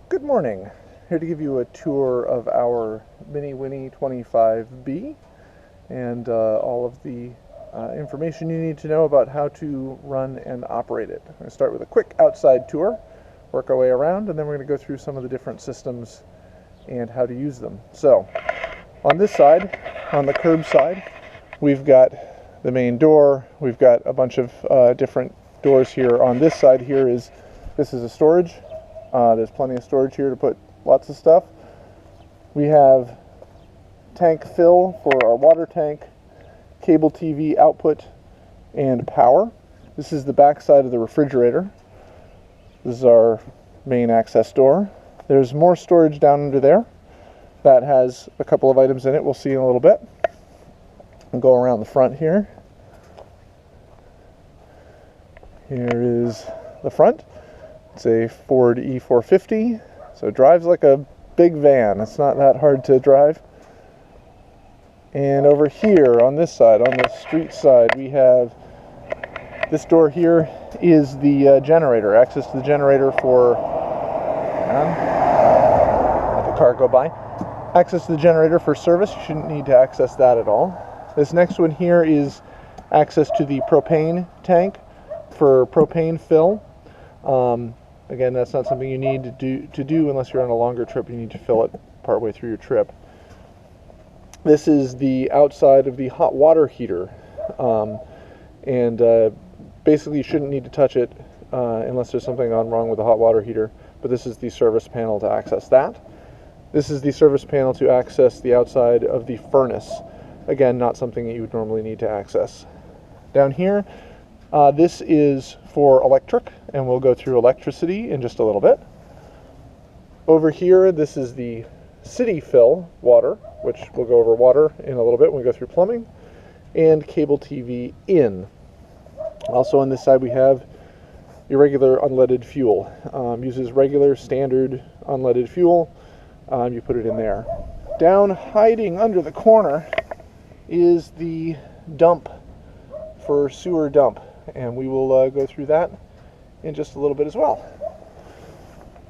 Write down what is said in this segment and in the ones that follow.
Good morning. Here to give you a tour of our Minnie Winnie 25B and all of the information you need to know about how to run and operate it. I'm going to start with a quick outside tour, work our way around, and then we're going to go through some of the different systems and how to use them. So, on this side, on the curb side, we've got the main door. We've got a bunch of different doors here. On this side here this is a storage. There's plenty of storage here to put lots of stuff. We have tank fill for our water tank, cable TV output, and power. This is the back side of the refrigerator. This is our main access door. There's more storage down under there. That has a couple of items in it we'll see in a little bit. I'll go around the front here. Here is the front. It's a Ford E450, so it drives like a big van. It's not that hard to drive. And over here on this side, on the street side, we have this door here is the generator, access to the generator for, let the car go by, access to the generator for service. You shouldn't need to access that at all. This next one here is access to the propane tank for propane fill. Again, that's not something you need to do unless you're on a longer trip. You need to fill it partway through your trip. This is the outside of the hot water heater, and basically you shouldn't need to touch it unless there's something gone wrong with the hot water heater, but this is the service panel to access that. This is the service panel to access the outside of the furnace. Again, not something that you would normally need to access. Down here, this is for electric, and we'll go through electricity in just a little bit. Over here, this is the city fill water, which we'll go over water in a little bit when we go through plumbing, and cable TV in. Also on this side we have your regular unleaded fuel. Uses regular standard unleaded fuel. You put it in there. Down hiding under the corner is the dump for sewer dump, and we will go through that in just a little bit as well.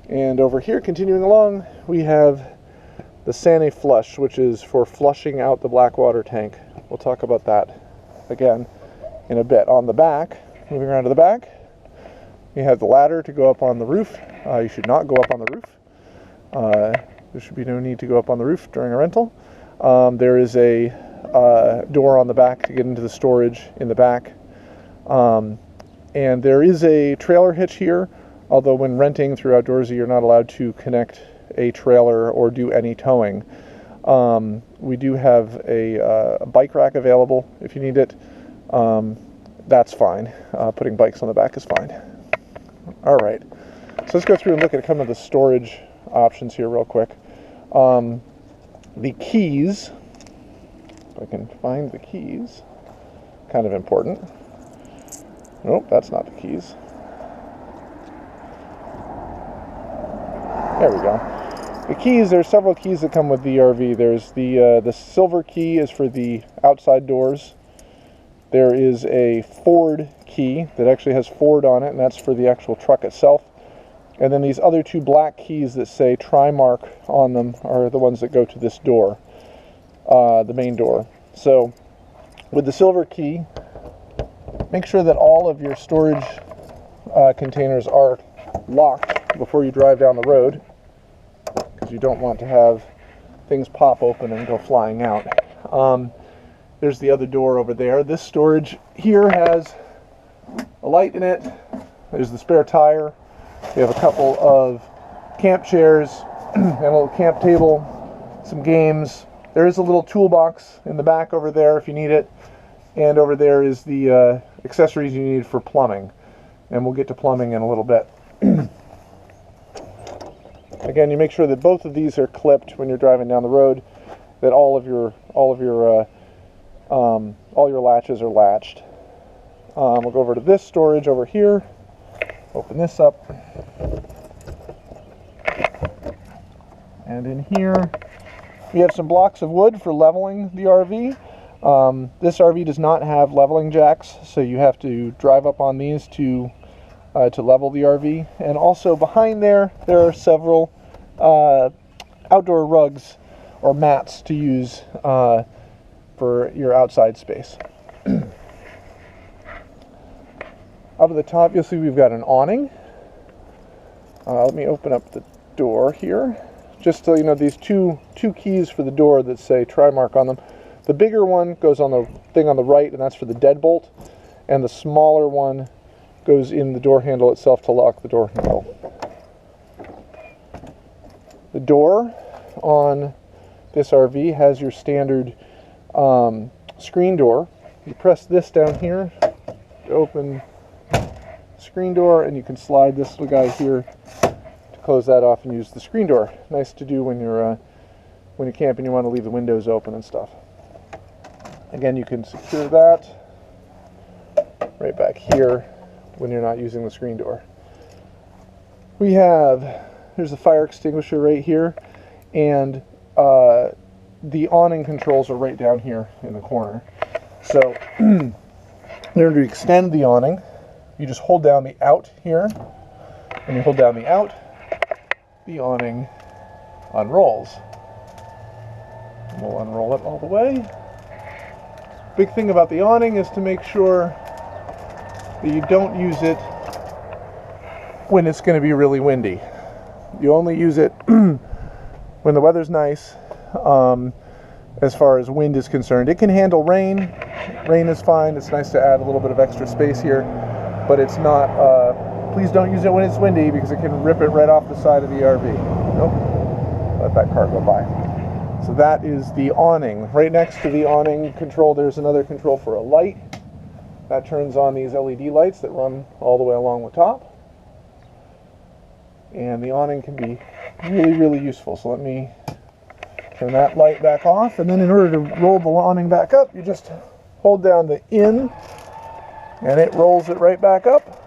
And over here, continuing along, we have the Sani flush, which is for flushing out the black water tank. We'll talk about that again in a bit. On the back, moving around to the back, you have the ladder to go up on the roof. You should not go up on the roof. There should be no need to go up on the roof during a rental. There is a door on the back to get into the storage in the back. And there is a trailer hitch here, although when renting through Outdoorsy, you're not allowed to connect a trailer or do any towing. We do have a bike rack available if you need it. That's fine. Putting bikes on the back is fine. All right, so let's go through and look at some of the storage options here real quick. The keys, if I can find the keys, kind of important. Nope, that's not the keys. There we go. The keys, there's several keys that come with the RV. There's the silver key is for the outside doors. There is a Ford key that actually has Ford on it, and that's for the actual truck itself. And then these other two black keys that say Trimark on them are the ones that go to this door, the main door. So with the silver key, make sure that all of your storage containers are locked before you drive down the road, because you don't want to have things pop open and go flying out. There's the other door over there. This storage here has a light in it. There's the spare tire. We have a couple of camp chairs and a little camp table, some games. There is a little toolbox in the back over there if you need it. And over there is the accessories you need for plumbing. And we'll get to plumbing in a little bit. Again, you make sure that both of these are clipped when you're driving down the road, that all your latches are latched. We'll go over to this storage over here. Open this up. And in here, we have some blocks of wood for leveling the RV. This RV does not have leveling jacks, so you have to drive up on these to level the RV. And also behind there are several outdoor rugs or mats to use for your outside space. Up at the top, you'll see we've got an awning. Let me open up the door here. Just so you know, these two keys for the door that say Trimark on them. The bigger one goes on the thing on the right, and that's for the deadbolt. And the smaller one goes in the door handle itself to lock the door handle. The door on this RV has your standard screen door. You press this down here to open the screen door, and you can slide this little guy here to close that off and use the screen door. Nice to do when you're camping. You want to leave the windows open and stuff. Again, you can secure that right back here when you're not using the screen door. There's a fire extinguisher right here, and the awning controls are right down here in the corner. So in order to extend the awning, you just hold down the out here. When you hold down the out, the awning unrolls. And we'll unroll it all the way. Big thing about the awning is to make sure that you don't use it when it's going to be really windy. You only use it when the weather's nice. As far as wind is concerned, it can handle rain. Rain is fine. It's nice to add a little bit of extra space here, but it's not. Please don't use it when it's windy, because it can rip it right off the side of the RV. Nope. Let that car go by. So that is the awning. Right next to the awning control, there's another control for a light. That turns on these LED lights that run all the way along the top. And the awning can be really, really useful. So let me turn that light back off. And then in order to roll the awning back up, you just hold down the in, and it rolls it right back up.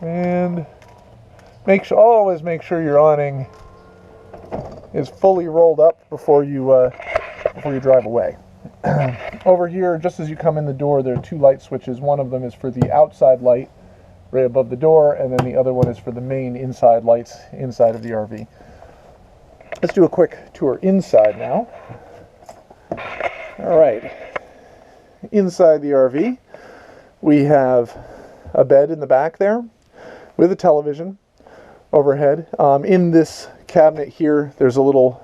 And always make sure your awning is fully rolled up before you drive away. Over here, just as you come in the door, there are two light switches. One of them is for the outside light right above the door, and then the other one is for the main inside lights inside of the RV. Let's do a quick tour inside now. All right. Inside the RV, we have a bed in the back there with a television overhead. In this cabinet here, there's the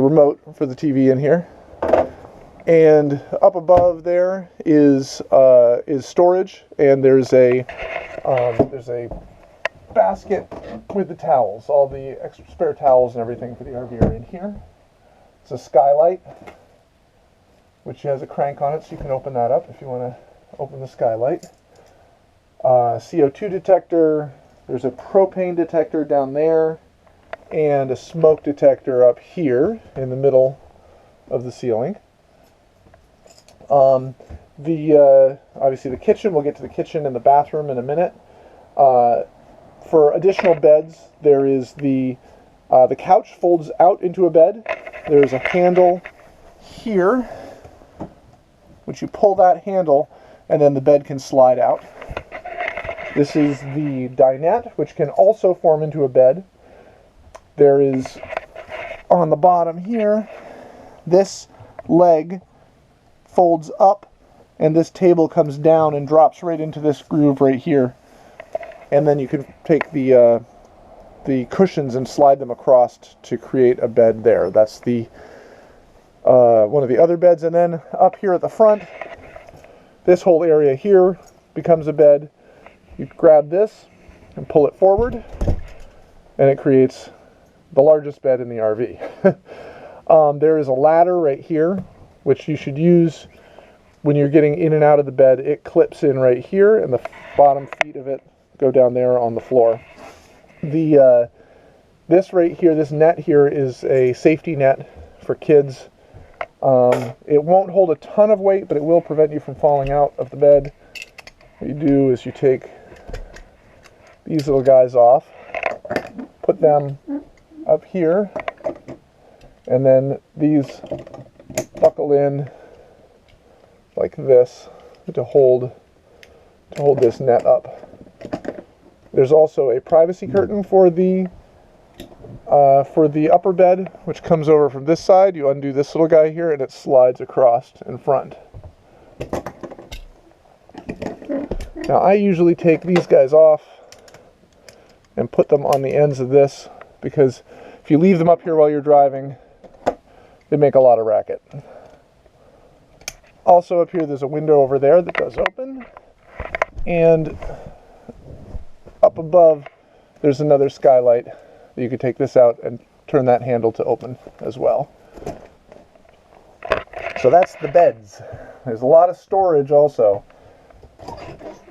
remote for the TV in here, and up above there is storage, and there's a basket with the towels. All the extra spare towels and everything for the RV are in here. It's a skylight, which has a crank on it, so you can open that up if you want to open the skylight. CO2 detector. There's a propane detector down there, and a smoke detector up here in the middle of the ceiling. Obviously the kitchen, we'll get to the kitchen and the bathroom in a minute. For additional beds, there is the couch folds out into a bed. There's a handle here, which you pull that handle, and then the bed can slide out. This is the dinette, which can also form into a bed. There is, on the bottom here, this leg folds up, and this table comes down and drops right into this groove right here. And then you can take the cushions and slide them across to create a bed there. That's the one of the other beds. And then up here at the front, this whole area here becomes a bed. You grab this and pull it forward, and it creates the largest bed in the RV. There is a ladder right here, which you should use when you're getting in and out of the bed. It clips in right here, and the bottom feet of it go down there on the floor. This right here, this net here, is a safety net for kids. It won't hold a ton of weight, but it will prevent you from falling out of the bed. What you do is you take these little guys off, put them up here, and then these buckle in like this, to hold this net up. There's also a privacy curtain for the upper bed, which comes over from this side. You undo this little guy here, and it slides across in front. Now, I usually take these guys off and put them on the ends of this, because if you leave them up here while you're driving, they make a lot of racket. Also up here, there's a window over there that does open, and up above, there's another skylight. You could take this out and turn that handle to open as well. So that's the beds. There's a lot of storage also.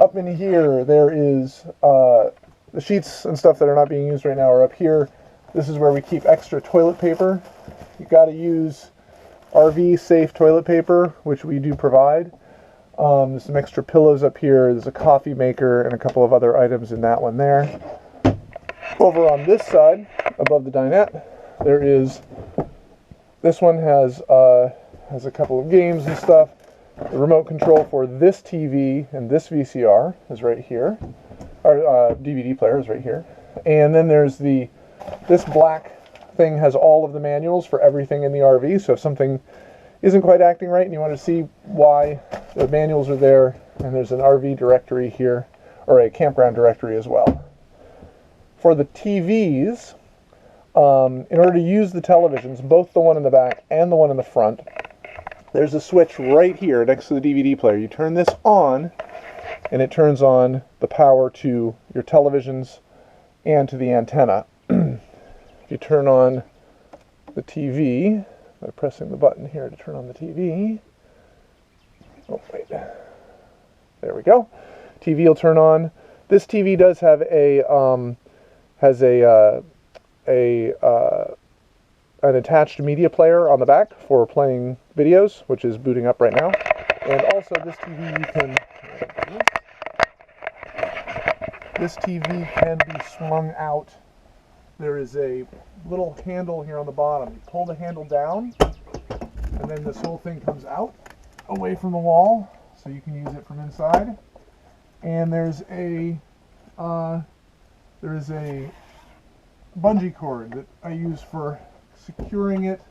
Up in here, there is the sheets and stuff that are not being used right now are up here. This is where we keep extra toilet paper. You got to use RV safe toilet paper, which we do provide. There's some extra pillows up here. There's a coffee maker and a couple of other items in that one there. Over on this side, above the dinette, there is, this one has a couple of games and stuff. The remote control for this TV and this VCR is right here. Our DVD player is right here. And then there's this black thing has all of the manuals for everything in the RV. So if something isn't quite acting right and you want to see why, the manuals are there. And there's an RV directory here, or a campground directory as well. For the TVs, in order to use the televisions, both the one in the back and the one in the front, there's a switch right here next to the DVD player. You turn this on, and it turns on the power to your televisions and to the antenna. If you turn on the TV by pressing the button here to turn on the TV, oh wait, there we go. TV will turn on. This TV does have an attached media player on the back for playing videos, which is booting up right now. And also this TV can be swung out. There is a little handle here on the bottom. You pull the handle down, and then this whole thing comes out away from the wall, so you can use it from inside. And there's a bungee cord that I use for securing it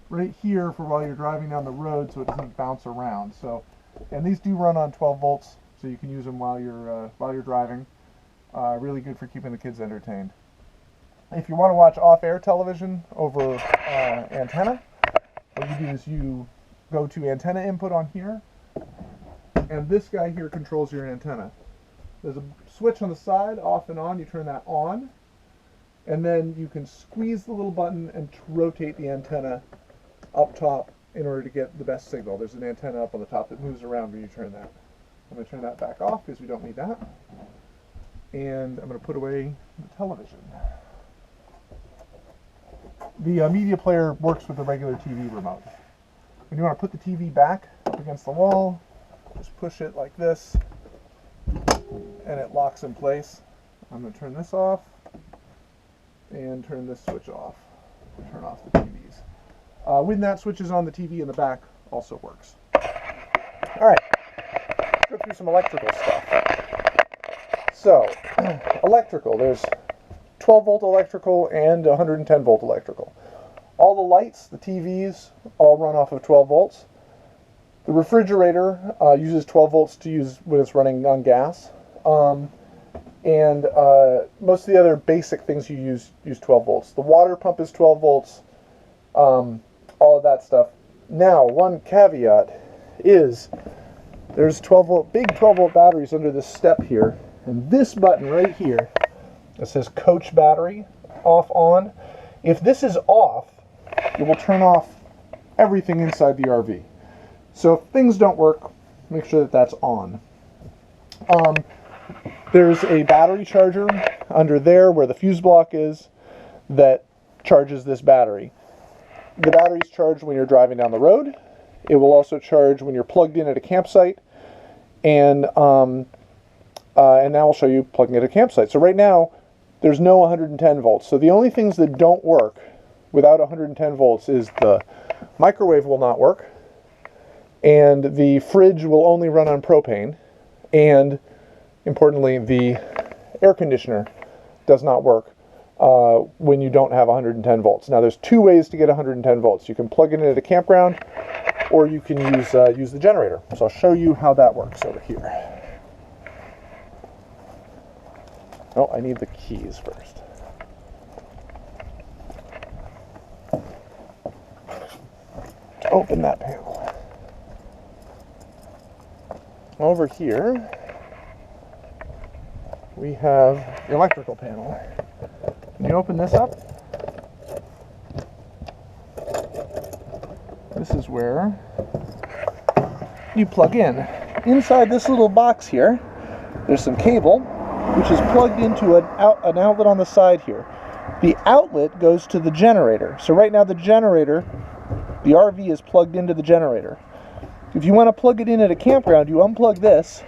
right here for while you're driving down the road, so it doesn't bounce around. So, and these do run on 12 volts, so you can use them while you're driving. Really good for keeping the kids entertained. If you want to watch off-air television over antenna, what you do is you go to antenna input on here, and this guy here controls your antenna. There's a switch on the side, off and on. You turn that on, and then you can squeeze the little button and rotate the antenna up top in order to get the best signal. There's an antenna up on the top that moves around when you turn that. I'm going to turn that back off because we don't need that. And I'm going to put away the television. The media player works with the regular TV remote. When you want to put the TV back up against the wall, just push it like this, and it locks in place. I'm going to turn this off and turn this switch off. Turn off the TVs. When that switch is on, the TV in the back also works. All right, let's go through some electrical stuff. So, electrical, there's 12 volt electrical and 110 volt electrical. All the lights, the TVs, all run off of 12 volts. The refrigerator uses 12 volts to use when it's running on gas. And most of the other basic things you use 12 volts. The water pump is 12 volts, all of that stuff. Now, one caveat is there's 12 volt, big 12 volt batteries under this step here. And this button right here that says coach battery, off, on. If this is off, it will turn off everything inside the RV. So if things don't work, make sure that that's on. There's a battery charger under there where the fuse block is that charges this battery. The battery's charged when you're driving down the road. It will also charge when you're plugged in at a campsite. And now I'll show you plugging at a campsite. So right now, there's no 110 volts. So the only things that don't work without 110 volts is the microwave will not work. and the fridge will only run on propane, and importantly, the air conditioner does not work when you don't have 110 volts. Now, there's two ways to get 110 volts. You can plug it in at a campground, or you can use the generator. So I'll show you how that works over here. Oh, I need the keys first. To open that panel. Over here, we have the electrical panel. When you open this up, this is where you plug in. Inside this little box here, there's some cable, which is plugged into an outlet on the side here. The outlet goes to the generator. So right now the generator, the RV is plugged into the generator. If you want to plug it in at a campground, you unplug this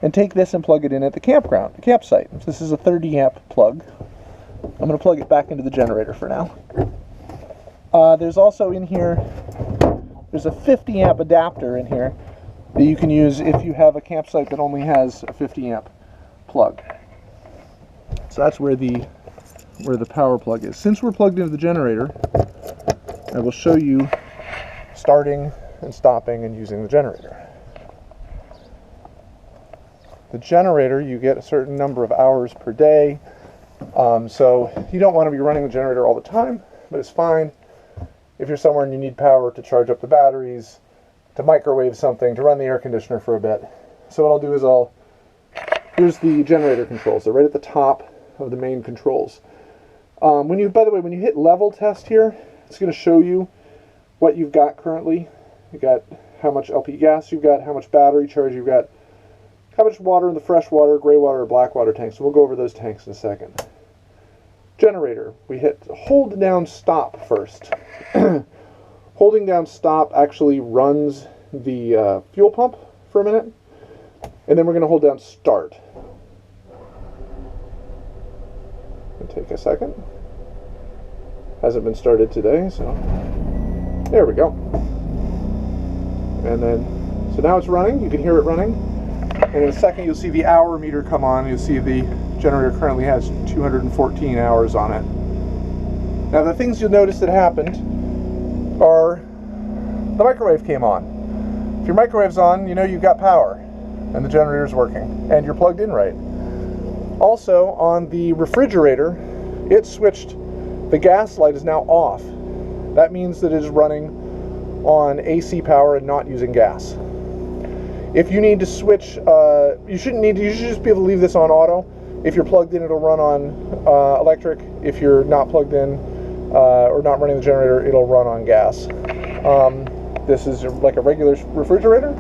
and take this and plug it in at the campsite. This is a 30 amp plug. I'm going to plug it back into the generator for now. There's also in here, there's a 50 amp adapter in here that you can use if you have a campsite that only has a 50 amp plug. So that's where the power plug is. Since we're plugged into the generator, I will show you starting and stopping and using the generator. The generator, you get a certain number of hours per day, so you don't want to be running the generator all the time, but it's fine if you're somewhere and you need power to charge up the batteries, to microwave something, to run the air conditioner for a bit. So what I'll do is here's the generator controls. They're right at the top of the main controls. By the way, when you hit level test here, it's going to show you what you've got currently. You've got how much LP gas you've got, how much battery charge you've got, how much water in the fresh water, gray water, or black water tanks. So we'll go over those tanks in a second. Generator, we hit hold down stop first. Holding down stop actually runs the fuel pump for a minute, and then we're going to hold down start. It'll take a second. Hasn't been started today, so there we go. And then, so now it's running. You can hear it running. And in a second, you'll see the hour meter come on. You'll see the generator currently has 214 hours on it. Now, the things you'll notice that happened are the microwave came on. If your microwave's on, you know you've got power, and the generator's working, and you're plugged in right. Also, on the refrigerator, it switched. The gas light is now off. That means that it is running on AC power and not using gas. If you need to switch, you should just be able to leave this on auto. If you're plugged in, it'll run on electric. If you're not plugged in or not running the generator, it'll run on gas. This is like a regular refrigerator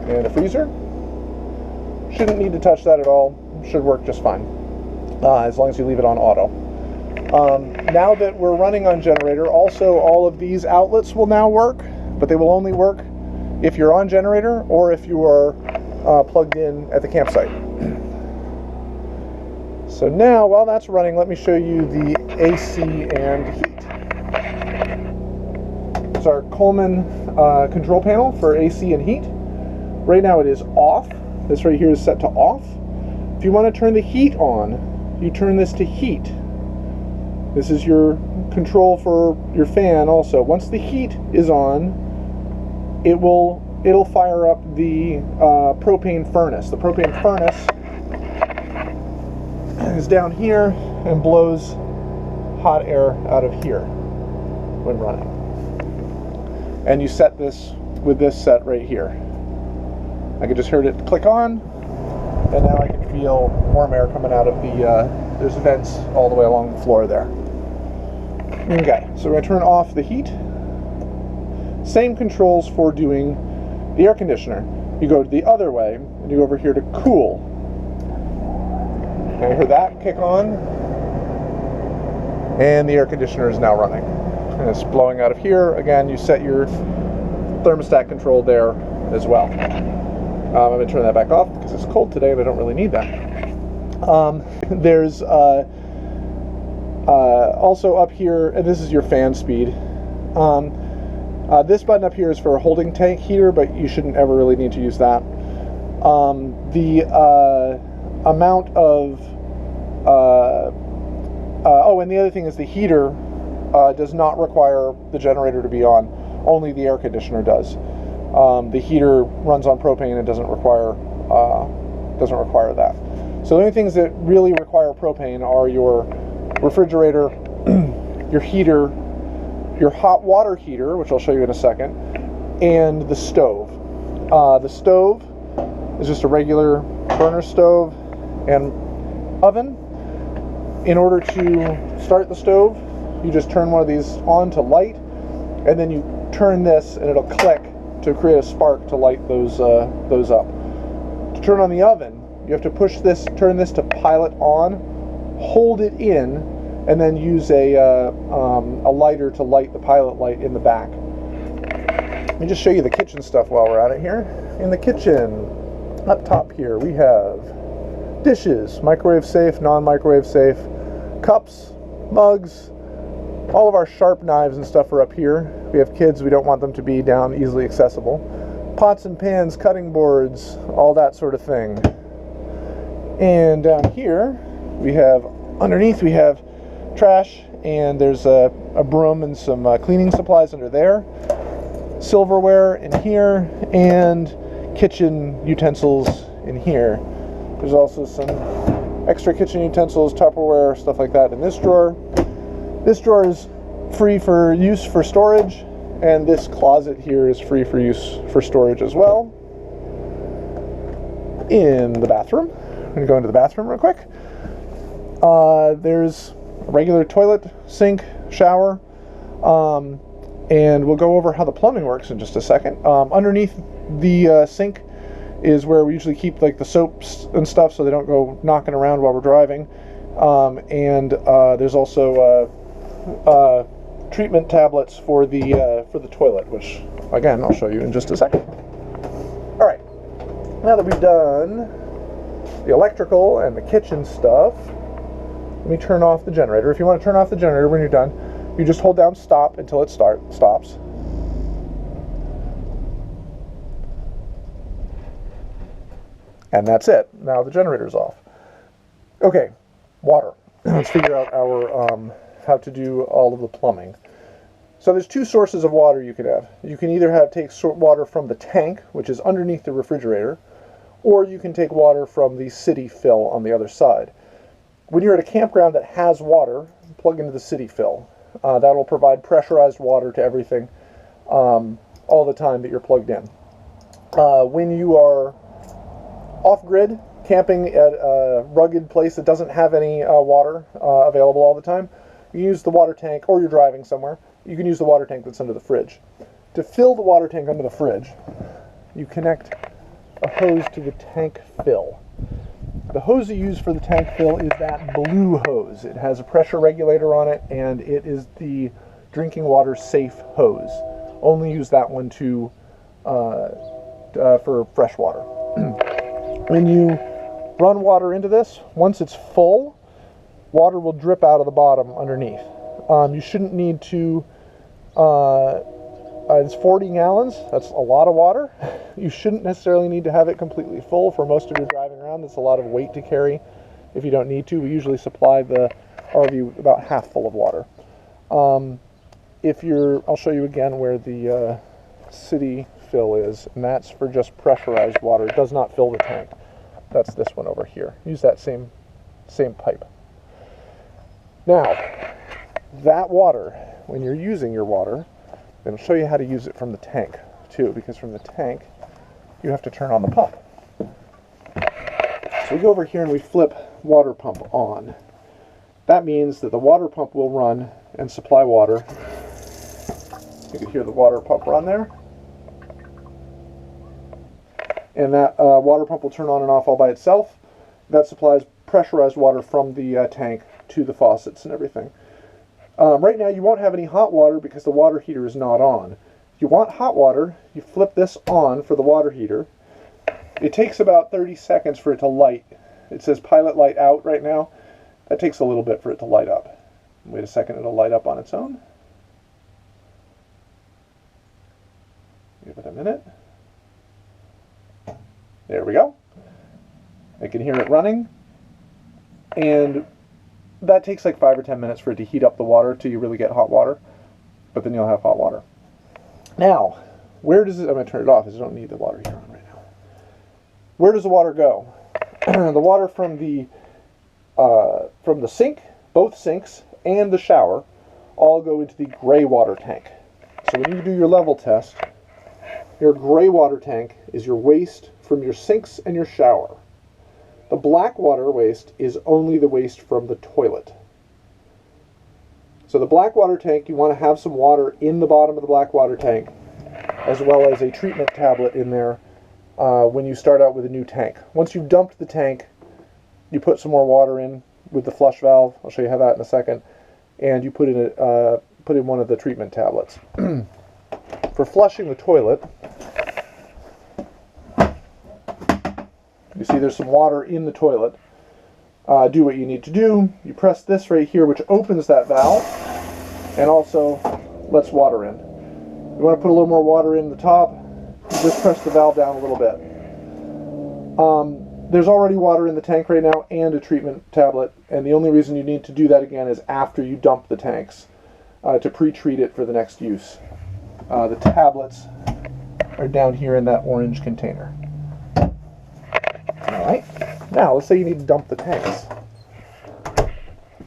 and a freezer. Shouldn't need to touch that at all. Should work just fine, as long as you leave it on auto. Now that we're running on generator, also all of these outlets will now work, but they will only work if you're on generator or if you are plugged in at the campsite. So now, while that's running, let me show you the AC and heat. It's our Coleman control panel for AC and heat. Right now it is off. This right here is set to off. If you want to turn the heat on, you turn this to heat. This is your control for your fan also. Once the heat is on, it'll fire up the propane furnace. The propane furnace is down here and blows hot air out of here when running. And you set this with this set right here. I can just hear it click on, and now I can feel warm air coming out of the, there's vents all the way along the floor there. Okay, so we're going to turn off the heat. Same controls for doing the air conditioner. You go the other way, and you go over here to cool. And you hear that kick on, and the air conditioner is now running. And it's blowing out of here. Again, you set your thermostat control there as well. I'm going to turn that back off because it's cold today and I don't really need that. There's also up here, and this is your fan speed. This button up here is for a holding tank heater, but you shouldn't ever really need to use that. The amount of oh, and the other thing is the heater does not require the generator to be on. Only the air conditioner does. The heater runs on propane and doesn't require that. So the only things that really require propane are your refrigerator, your heater, your hot water heater, which I'll show you in a second, and the stove. The stove is just a regular burner stove and oven. In order to start the stove, you just turn one of these on to light, and then you turn this and it'll click to create a spark to light those up. To turn on the oven, you have to push this, turn this to pilot on, hold it in, and then use a lighter to light the pilot light in the back. Let me just show you the kitchen stuff while we're at it here. In the kitchen, up top here, we have dishes, microwave safe, non-microwave safe, cups, mugs. All of our sharp knives and stuff are up here. We have kids, we don't want them to be down easily accessible. Pots and pans, cutting boards, all that sort of thing. And down here, we have, underneath we have trash, and there's a broom and some cleaning supplies under there. Silverware in here, and kitchen utensils in here. There's also some extra kitchen utensils, Tupperware, stuff like that in this drawer. This drawer is free for use for storage, and this closet here is free for use for storage as well. In the bathroom, I'm going to go into the bathroom real quick. There's a regular toilet, sink, shower, and we'll go over how the plumbing works in just a second. Underneath the sink is where we usually keep like the soaps and stuff so they don't go knocking around while we're driving. There's also treatment tablets for the toilet, which again I'll show you in just a second. All right, now that we've done the electrical and the kitchen stuff, let me turn off the generator. If you want to turn off the generator when you're done, you just hold down stop until it stops. And that's it. Now the generator's off. Okay, water. Let's figure out our how to do all of the plumbing. So there's two sources of water you can have. You can either take water from the tank, which is underneath the refrigerator, or you can take water from the city fill on the other side. When you're at a campground that has water, plug into the city fill. That will provide pressurized water to everything all the time that you're plugged in. When you are off-grid, camping at a rugged place that doesn't have any water available all the time, you use the water tank, or you're driving somewhere, you can use the water tank that's under the fridge. To fill the water tank under the fridge, you connect a hose to the tank fill. The hose you use for the tank fill is that blue hose. It has a pressure regulator on it, and it is the drinking water safe hose. Only use that one for fresh water. When you run water into this, once it's full, water will drip out of the bottom underneath. You shouldn't need to, it's 40 gallons, that's a lot of water. You shouldn't necessarily need to have it completely full for most of your driving around. That's a lot of weight to carry if you don't need to. We usually supply the RV about half full of water. I'll show you again where the city fill is, and that's for just pressurized water. It does not fill the tank. That's this one over here. Use that same pipe. Now, that water, when you're using your water, it'll show you how to use it from the tank too, because from the tank you have to turn on the pump. So we go over here and we flip water pump on. That means that the water pump will run and supply water. You can hear the water pump run there. And that water pump will turn on and off all by itself. That supplies pressurized water from the tank to the faucets and everything. Right now you won't have any hot water because the water heater is not on. If you want hot water, you flip this on for the water heater. It takes about 30 seconds for it to light. It says pilot light out right now. That takes a little bit for it to light up. Wait a second, it'll light up on its own. a minute. There we go. I can hear it running, and that takes like 5 or 10 minutes for it to heat up the water till you really get hot water, but then you'll have hot water. Now, where does it, I'm going to turn it off because I don't need the water here on right now. Where does the water go? The water from the sink, both sinks, and the shower all go into the gray water tank. So when you do your level test, your gray water tank is your waste from your sinks and your shower. The black water waste is only the waste from the toilet. So the black water tank, you want to have some water in the bottom of the black water tank, as well as a treatment tablet in there when you start out with a new tank. Once you've dumped the tank, you put some more water in with the flush valve. I'll show you how that in a second. And you put in one of the treatment tablets. For flushing the toilet, you see there's some water in the toilet. Do what you need to do. You press this right here, which opens that valve and also lets water in. You want to put a little more water in the top, just press the valve down a little bit. There's already water in the tank right now and a treatment tablet, and the only reason you need to do that again is after you dump the tanks to pre-treat it for the next use. The tablets are down here in that orange container. Alright, now let's say you need to dump the tanks.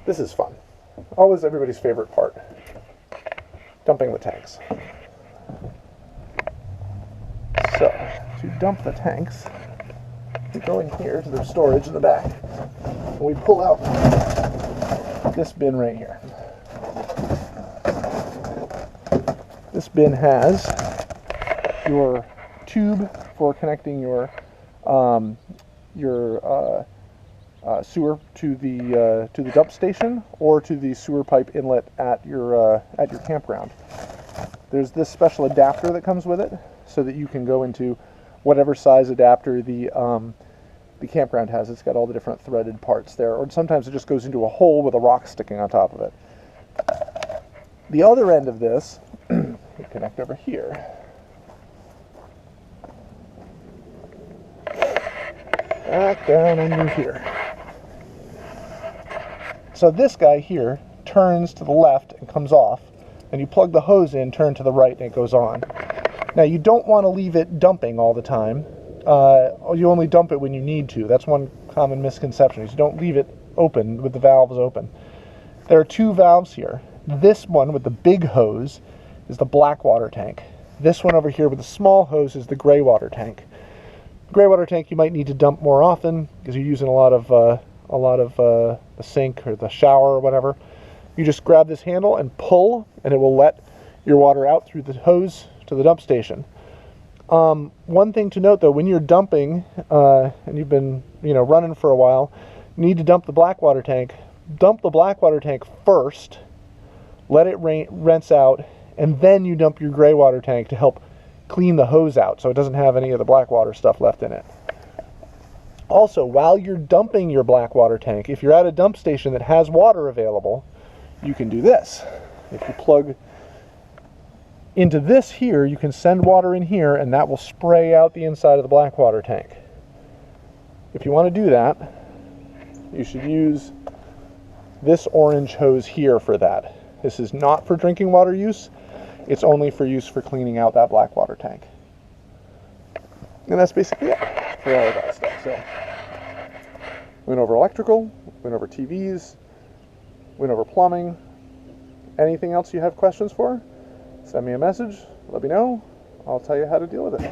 This is fun. Always everybody's favorite part. Dumping the tanks. So, to dump the tanks, we go in here to the storage in the back, and we pull out this bin right here. This bin has your tube for connecting your sewer to the dump station or to the sewer pipe inlet at your campground. There's this special adapter that comes with it, so that you can go into whatever size adapter the campground has. It's got all the different threaded parts there, or sometimes it just goes into a hole with a rock sticking on top of it. The other end of this, we connect over here. Back down under here. So this guy here turns to the left and comes off, and you plug the hose in, turn to the right, and it goes on. Now you don't want to leave it dumping all the time. You only dump it when you need to. That's one common misconception, is you don't leave it open with the valves open. There are two valves here. This one with the big hose is the black water tank. This one over here with the small hose is the gray water tank. Gray water tank you might need to dump more often because you're using a lot of the sink or the shower or whatever. You just grab this handle and pull, and it will let your water out through the hose to the dump station. One thing to note though, when you're dumping and you've been running for a while, you need to dump the black water tank. Dump the black water tank first, let it rinse out, and then you dump your gray water tank to help clean the hose out so it doesn't have any of the black water stuff left in it. Also, while you're dumping your black water tank, if you're at a dump station that has water available, you can do this. If you plug into this here, you can send water in here, and that will spray out the inside of the black water tank. If you want to do that, you should use this orange hose here for that. This is not for drinking water use. It's only for use for cleaning out that black water tank. And that's basically it for all of that stuff. So, went over electrical, went over TVs, went over plumbing. Anything else you have questions for? Send me a message, let me know. I'll tell you how to deal with it.